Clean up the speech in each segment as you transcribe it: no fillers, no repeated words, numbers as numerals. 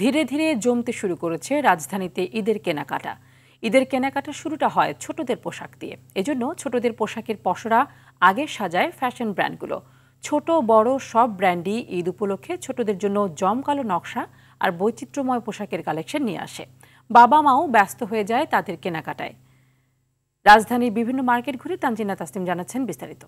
ধীরে ধীরে জমতে শুরু করেছে রাজধানীতে ঈদের কেনাকাটা। ঈদের কেনাকাটার শুরুটা হয় ছোটদের পোশাক দিয়ে। এজন্য ছোটদের পোশাকের পসরা আগে সাজায় ফ্যাশন ব্র্যান্ডগুলো। ছোট বড় সব ব্র্যান্ডই ঈদ উপলক্ষে ছোটদের জন্য জমকালো নকশা আর বৈচিত্র্যময় পোশাকের কালেকশন নিয়ে আসে। বাবা মাও ব্যস্ত হয়ে যায় তাদের কেনাকাটায়। রাজধানীর বিভিন্ন মার্কেট ঘুরে তানজিনা তাসনিম জানাচ্ছেন বিস্তারিত।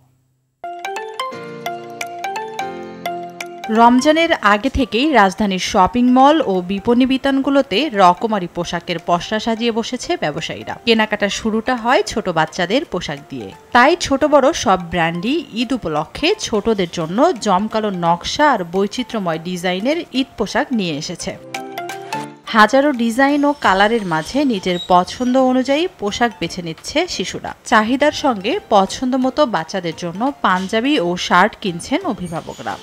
রমজানের আগে থেকেই রাজধানীর শপিং মল ও বিপণী বিতানগুলোতে রকমারি পোশাকের পসরা সাজিয়ে বসেছে ব্যবসায়ীরা। কেনাকাটার শুরুটা হয় ছোট বাচ্চাদের পোশাক দিয়ে। তাই ছোট বড় সব ব্র্যান্ডই ঈদ উপলক্ষে ছোটদের জন্য জমকালো নকশা আর বৈচিত্র্যময় ডিজাইনের ঈদ পোশাক নিয়ে এসেছে। হাজারো ডিজাইন ও কালারের মাঝে নিজের পছন্দ অনুযায়ী পোশাক বেছে নিচ্ছে শিশুরা। চাহিদার সঙ্গে পছন্দ মতো বাচ্চাদের জন্য পাঞ্জাবি ও শার্ট কিনছেন অভিভাবকরা।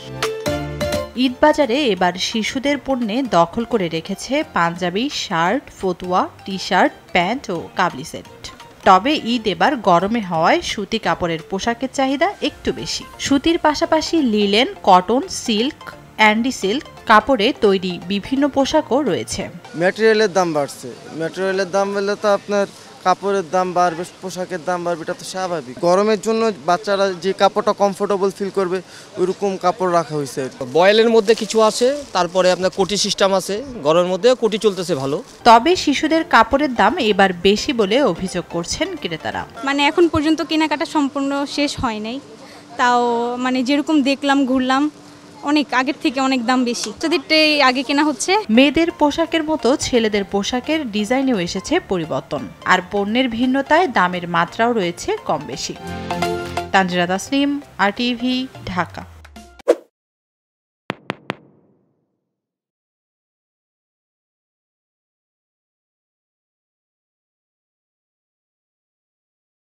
ঈদ বাজারে এবার শিশুদের পণ্যে দখল করে রেখেছে পাঞ্জাবি, শার্ট, ফতুয়া, টি শার্ট, প্যান্ট ও কাবলি সেট। তবে ঈদ এবার গরমে হওয়ায় সুতি কাপড়ের পোশাকের চাহিদা একটু বেশি। সুতির পাশাপাশি linen, cotton, silk, Andy silk কাপড়ে তৈরি বিভিন্ন পোশাকও রয়েছে। ম্যাটেরিয়ালের দাম বাড়ছে। ম্যাটেরিয়ালের দাম বললে তো আপনার কাপড়ের দাম বাড়বে, পোশাকের দাম বাড়বে, এটা তো স্বাভাবিক। গরমের জন্য বাচ্চারা যে কাপড়টা কমফোর্টেবল ফিল করবে ওইরকম কাপড় রাখা হয়েছে। বয়েলের মধ্যে কিছু আছে, তারপরে আপনার কোটি সিস্টেম আছে, গরমের মধ্যে কোটি চলতেছে ভালো। তবে শিশুদের কাপড়ের দাম এবার বেশি বলে অভিযোগ করছেন ক্রেতারা। এখন পর্যন্ত কেনাকাটা সম্পূর্ণ শেষ হয় নাই, তাও যেরকম দেখলাম ঘুরলাম অনেক আগের থেকে অনেক দাম বেশি। বাচ্চাদেরটাই আগে কেনা হচ্ছে। মেয়েদের পোশাকের মতো ছেলেদের পোশাকের ডিজাইনেও এসেছে পরিবর্তন, আর পণ্যের ভিন্নতায় দামের মাত্রাও রয়েছে কম বেশি। তানজিনা তাসনিম, RTV, ঢাকা।